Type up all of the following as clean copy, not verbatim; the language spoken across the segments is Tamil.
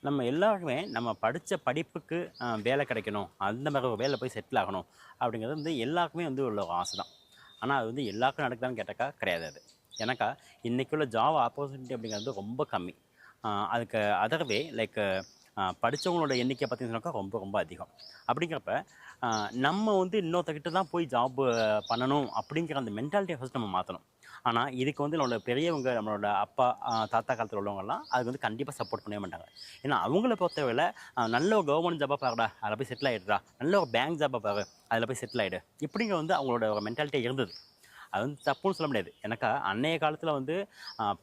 நம்ம எல்லாருக்குமே நம்ம படித்த படிப்புக்கு வேலை கிடைக்கணும், அந்த மாதிரி ஒரு வேலையில் போய் செட்டில் ஆகணும் அப்படிங்கிறது வந்து எல்லாருக்குமே வந்து உள்ள ஒரு ஆசை தான். ஆனால் அது வந்து எல்லாருக்கும் நடக்குதான்னு கேட்டாக்கா கிடையாது அது. ஏன்னாக்கா இன்றைக்கி உள்ள ஜாப் ஆப்பர்ச்சுனிட்டி அப்படிங்கிறது ரொம்ப கம்மி. அதுக்கு அதர்வே லைக் படித்தவங்களோட எண்ணிக்கை பார்த்தீங்கன்னாக்கா ரொம்ப ரொம்ப அதிகம். அப்படிங்கிறப்ப நம்ம வந்து இன்னொருத்தக்கிட்ட தான் போய் ஜாப் பண்ணணும் அப்படிங்கிற அந்த மென்டாலிட்டியை ஃபஸ்ட் நம்ம மாற்றணும். ஆனால் இதுக்கு வந்து நம்மளோட பெரியவங்க, நம்மளோட அப்பா, தாத்தா காலத்தில் உள்ளவங்கலாம் அதுக்கு வந்து கண்டிப்பாக சப்போர்ட் பண்ணவே மாட்டாங்க. ஏன்னா அவங்கள பொறுத்தவரையில நல்ல ஒரு கவர்மெண்ட் ஜாபாக பாருடா, அதில் போய் செட்டில் ஆகிடுறா, நல்ல ஒரு பேங்க் ஜாபாக பாரு, அதில் போய் செட்டில் ஆகிடு, இப்படிங்க வந்து அவங்களோட ஒரு மென்டாலிட்டி இருந்தது. அது வந்து தப்புன்னு சொல்ல முடியாது. எனக்கா அன்னைய காலத்தில் வந்து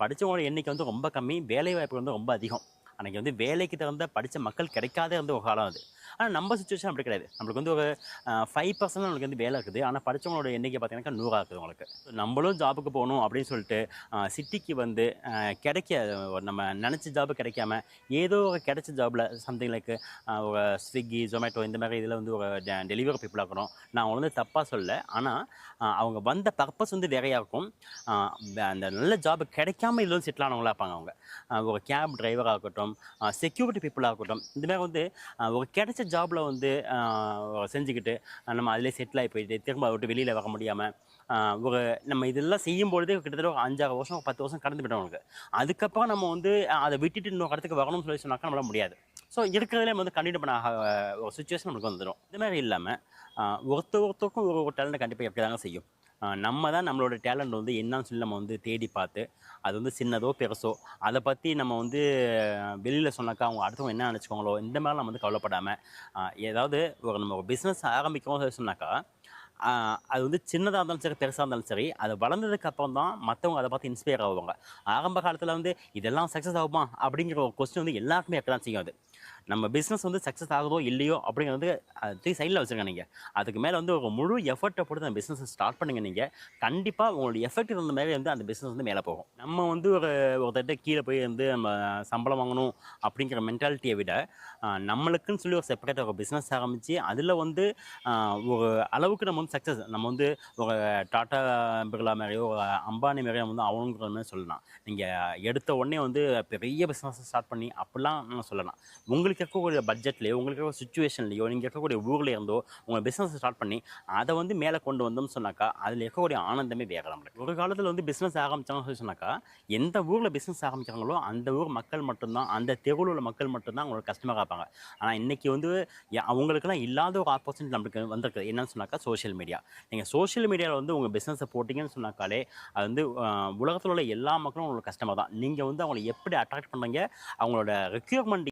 படித்தவங்களோட எண்ணிக்கை வந்து ரொம்ப கம்மி, வேலைவாய்ப்பு வந்து ரொம்ப அதிகம். அன்றைக்கி வந்து வேலைக்கு தகுந்த படித்த மக்கள் கிடைக்காத இருந்த ஒரு காலம் அது. ஆனால் நம்ம சுச்சுவேஷன் அப்படி கிடையாது. நம்மளுக்கு வந்து ஒரு 5% நம்மளுக்கு வந்து வேலை இருக்குது. ஆனால் படித்தவங்களோட எண்ணிக்கை பார்த்தீங்கன்னாக்கா 100 இருக்குது உங்களுக்கு. நம்மளும் ஜாபுக்கு போகணும் அப்படின்னு சொல்லிட்டு சிட்டிக்கு வந்து கிடைக்க நம்ம நினச்ச ஜாபு கிடைக்காம ஏதோ ஒரு கிடைச்ச ஜாபில் சம்திங் லைக் ஒரு ஸ்விக்கி, ஜொமேட்டோ இந்த மாதிரி இதில் வந்து ஒரு டெலிவரி பீப்புளாக இருக்கணும். நான் அவங்க வந்து தப்பாக சொல்லலை. ஆனால் அவங்க வந்த பர்பஸ் வந்து வேறையாக இருக்கும். அந்த நல்ல ஜாப் கிடைக்காம இதில் வந்து செட்டில் ஆனவங்களாக இருப்பாங்க அவங்க. ஒரு கேப் டிரைவராக இருக்கட்டும், செக்யூரிட்டி பீப்புளாக இருக்கட்டும், இந்த மாதிரி வந்து ஒரு கிடைச்ச ஜாபில் வந்து செஞ்சுக்கிட்டு நம்ம அதிலே செட்டில் ஆகி போயிட்டு திரும்ப விட்டு வெளியில் வர முடியாமல் ஒரு நம்ம இதெல்லாம் செய்யும்பொழுதே கிட்டத்தட்ட ஒரு 5-6 வருஷம் 10 வருஷம் கடந்து போயிட்டோம் அவங்களுக்கு. அதுக்கப்புறம் நம்ம வந்து அதை விட்டுட்டு இன்னொரு இடத்துக்கு வரணும்னு சொல்லி சொன்னாக்கா நம்மளால முடியாது. ஸோ இருக்கிறதுலே நம்ம வந்து கண்டினியூ பண்ண ஒரு சுச்சுவேஷன் நம்மளுக்கு வந்துடும். இது மாதிரி இல்லாமல் ஒருத்தருக்கும் ஒரு டேலண்ட் கண்டிப்பாக எப்படி தாங்க செய்யும். நம்ம தான் நம்மளோட டேலண்ட் வந்து என்னன்னு சொல்லி நம்ம வந்து தேடி பார்த்து அது வந்து சின்னதோ பெருசோ அதை பற்றி நம்ம வந்து வெளியில் சொன்னாக்கா அவங்க அடுத்தவங்க என்ன நினச்சிக்கோங்களோ இந்த மாதிரிலாம் நம்ம வந்து கவலைப்படாமல் ஏதாவது நம்ம ஒரு பிஸ்னஸ் ஆரம்பிக்கிறோம் சொன்னாக்கா அது வந்து சின்னதாக இருந்தாலும் சரி, பெருசாக இருந்தாலும் சரி, அது வளர்ந்ததுக்கு அப்புறம் தான் மற்றவங்க அதை பார்த்து இன்ஸ்பயர் ஆகுவாங்க. ஆரம்ப காலத்தில் வந்து இதெல்லாம் சக்ஸஸ் ஆகுமா அப்படிங்கிற ஒரு கொஸ்டின் வந்து எல்லாருக்குமே இருக்க தான் செய்யும். அது நம்ம பிஸ்னஸ் வந்து சக்ஸஸ் ஆகுதோ இல்லையோ அப்படிங்கிறது அது சைடில் வச்சுருங்க. நீங்கள் அதுக்கு மேலே வந்து ஒரு முழு எஃபர்ட்டை போட்டு அந்த பிஸ்னஸை ஸ்டார்ட் பண்ணுங்க. நீங்கள் கண்டிப்பாக உங்களுடைய எஃபெக்ட் இருந்த மாதிரி வந்து அந்த பிஸ்னஸ் வந்து மேலே போகும். நம்ம வந்து ஒருத்தட்ட கீழே போய் வந்து நம்ம சம்பளம் வாங்கணும் அப்படிங்கிற மென்டாலிட்டியை விட நம்மளுக்குன்னு சொல்லி ஒரு செப்பரேட் ஒரு பிஸ்னஸ் ஆரம்பித்து அதில் வந்து ஒரு அளவுக்கு நம்ம வந்து சக்ஸஸ் நம்ம வந்து ஒரு டாட்டா பிர்லா மாதிரியோ ஒரு அம்பானி மாதிரியோ வந்து அவனுங்கிற மாதிரி சொல்லலாம். நீங்கள் எடுத்த உடனே வந்து பெரிய பிஸ்னஸ் ஸ்டார்ட் பண்ணி அப்படிலாம் நம்ம சொல்லலாம். உங்களுக்கு இருக்கக்கூடிய பட்ஜெட்லேயோ, உங்களுக்கு இருக்க சுச்சுவேஷன்லையோ, நீங்கள் இருக்கக்கூடிய ஊரில் இருந்தோ உங்கள் பிஸ்னஸ் ஸ்டார்ட் பண்ணி அதை வந்து மேலே கொண்டு வந்தோம்னு சொன்னாக்கா அதில் இருக்கக்கூடிய ஆனந்தமே வேறு. நம்மளுக்கு ஒரு காலத்தில் வந்து பிஸ்னஸ் ஆரம்பித்தாங்கன்னு சொல்லி சொன்னாக்கா எந்த ஊரில் பிஸ்னஸ் ஆரம்பிக்கிறாங்களோ அந்த ஊர் மக்கள் மட்டும்தான், அந்த தெருவில் உள்ள மக்கள் மட்டும்தான் அவங்களோட கஸ்டமராக இருப்பாங்க. ஆனால் இன்றைக்கி வந்து அவங்களுக்கெல்லாம் இல்லாத ஒரு ஆப்பர்ச்சுனிட்டி நம்மளுக்கு வந்திருக்குது. என்னன்னு சொன்னாக்கா சோஷியல் மீடியா. நீங்கள் சோஷியல் மீடியாவில் வந்து உங்கள் பிஸ்னஸை போட்டிங்கன்னு சொன்னாக்காலே அது வந்து உலகத்தில் உள்ள எல்லா மக்களும் உங்களோட கஸ்டமர் தான். நீங்கள் வந்து அவங்களை எப்படி அட்ராக்ட் பண்ணுறீங்க, அவங்களோட ரெக்யூர்மெண்ட்